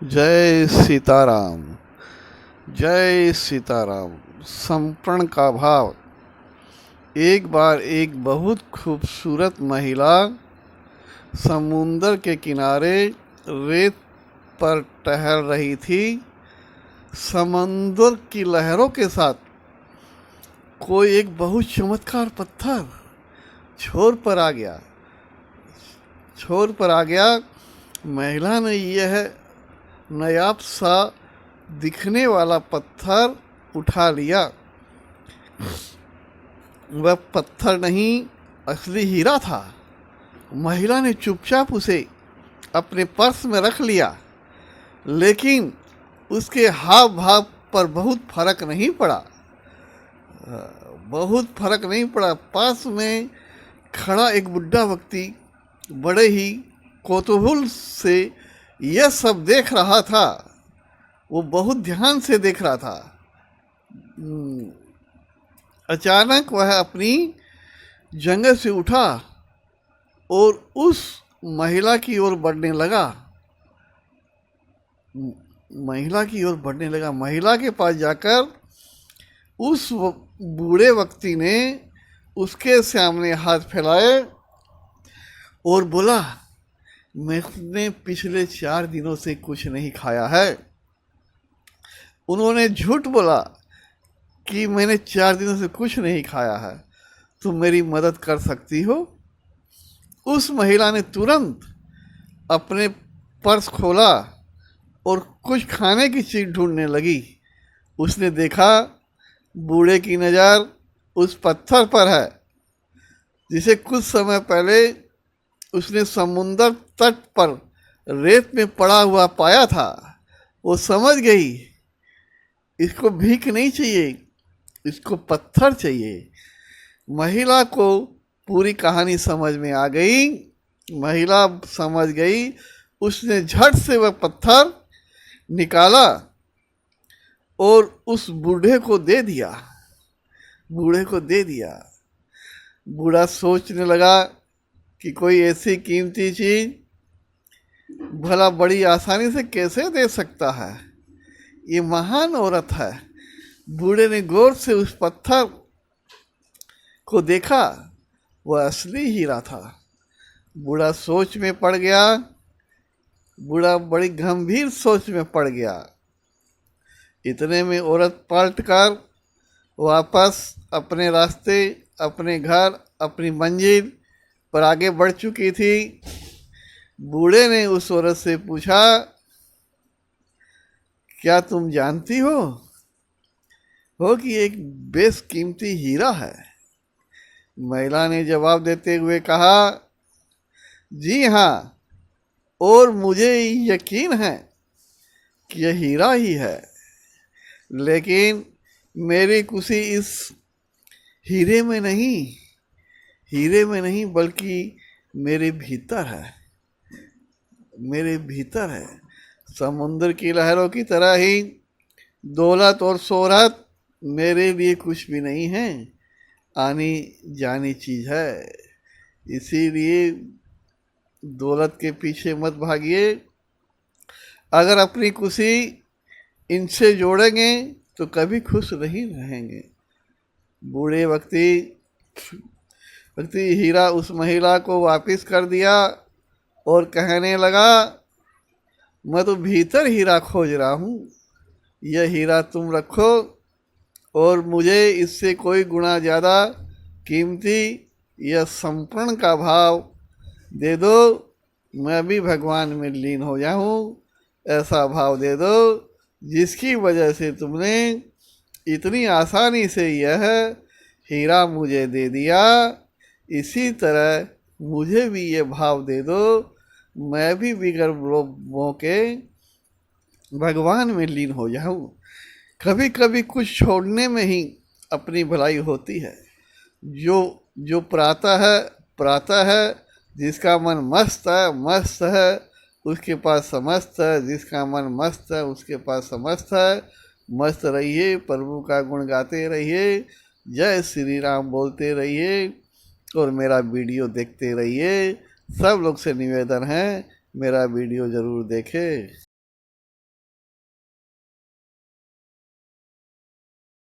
जय सीताराम। जय सीताराम। समर्पण का भाव। एक बार एक बहुत खूबसूरत महिला समुंदर के किनारे रेत पर टहल रही थी। समंदर की लहरों के साथ कोई एक बहुत चमत्कार पत्थर छोर पर आ गया। महिला ने यह नायाब सा दिखने वाला पत्थर उठा लिया। वह पत्थर नहीं, असली हीरा था। महिला ने चुपचाप उसे अपने पर्स में रख लिया, लेकिन उसके हाव भाव पर बहुत फर्क नहीं पड़ा। पास में खड़ा एक बुढ़ा व्यक्ति बड़े ही कौतूहल से यह सब देख रहा था। वो बहुत ध्यान से देख रहा था। अचानक वह अपनी जगह से उठा और उस महिला की ओर बढ़ने लगा। महिला के पास जाकर उस बूढ़े व्यक्ति ने उसके सामने हाथ फैलाए और बोला, मैंने पिछले 4 दिनों से कुछ नहीं खाया है। उन्होंने झूठ बोला कि मैंने 4 दिनों से कुछ नहीं खाया है, तुम मेरी मदद कर सकती हो? उस महिला ने तुरंत अपने पर्स खोला और कुछ खाने की चीज़ ढूंढने लगी। उसने देखा बूढ़े की नज़र उस पत्थर पर है जिसे कुछ समय पहले उसने समुंदर तट पर रेत में पड़ा हुआ पाया था। वो समझ गई, इसको भीख नहीं चाहिए, इसको पत्थर चाहिए। महिला को पूरी कहानी समझ में आ गई। महिला समझ गई। उसने झट से वह पत्थर निकाला और उस बूढ़े को दे दिया। बूढ़ा सोचने लगा कि कोई ऐसी कीमती चीज़ भला बड़ी आसानी से कैसे दे सकता है? ये महान औरत है। बूढ़े ने गौर से उस पत्थर को देखा। वह असली हीरा था। बूढ़ा बड़ी गंभीर सोच में पड़ गया। इतने में औरत पलटकर वापस अपने रास्ते, अपने घर, अपनी मंजिल पर आगे बढ़ चुकी थी। बूढ़े ने उस औरत से पूछा, क्या तुम जानती हो कि एक बेशकीमती हीरा है? महिला ने जवाब देते हुए कहा, जी हाँ, और मुझे यकीन है कि यह हीरा ही है, लेकिन मेरी खुशी इस हीरे में नहीं बल्कि मेरे भीतर है। समुद्र की लहरों की तरह ही दौलत और शोहरत मेरे लिए कुछ भी नहीं है, आनी जानी चीज़ है। इसीलिए दौलत के पीछे मत भागिए। अगर अपनी खुशी इनसे जोड़ेंगे तो कभी खुश नहीं रहेंगे। बूढ़े व्यक्ति हीरा उस महिला को वापस कर दिया और कहने लगा, मैं तो भीतर हीरा खोज रहा हूँ। यह हीरा तुम रखो और मुझे इससे कोई गुना ज़्यादा कीमती यह समर्पण का भाव दे दो। मैं भी भगवान में लीन हो जाऊँ, ऐसा भाव दे दो जिसकी वजह से तुमने इतनी आसानी से यह हीरा मुझे दे दिया। इसी तरह मुझे भी ये भाव दे दो, मैं भी बिगर लोभों के भगवान में लीन हो जाऊँ। कभी कभी कुछ छोड़ने में ही अपनी भलाई होती है। जो प्रातः है, जिसका मन मस्त है उसके पास समस्त है, जिसका मन मस्त है उसके पास समस्त है। मस्त रहिए, प्रभु का गुण गाते रहिए, जय श्री राम बोलते रहिए और मेरा वीडियो देखते रहिए। सब लोग से निवेदन है, मेरा वीडियो ज़रूर देखें।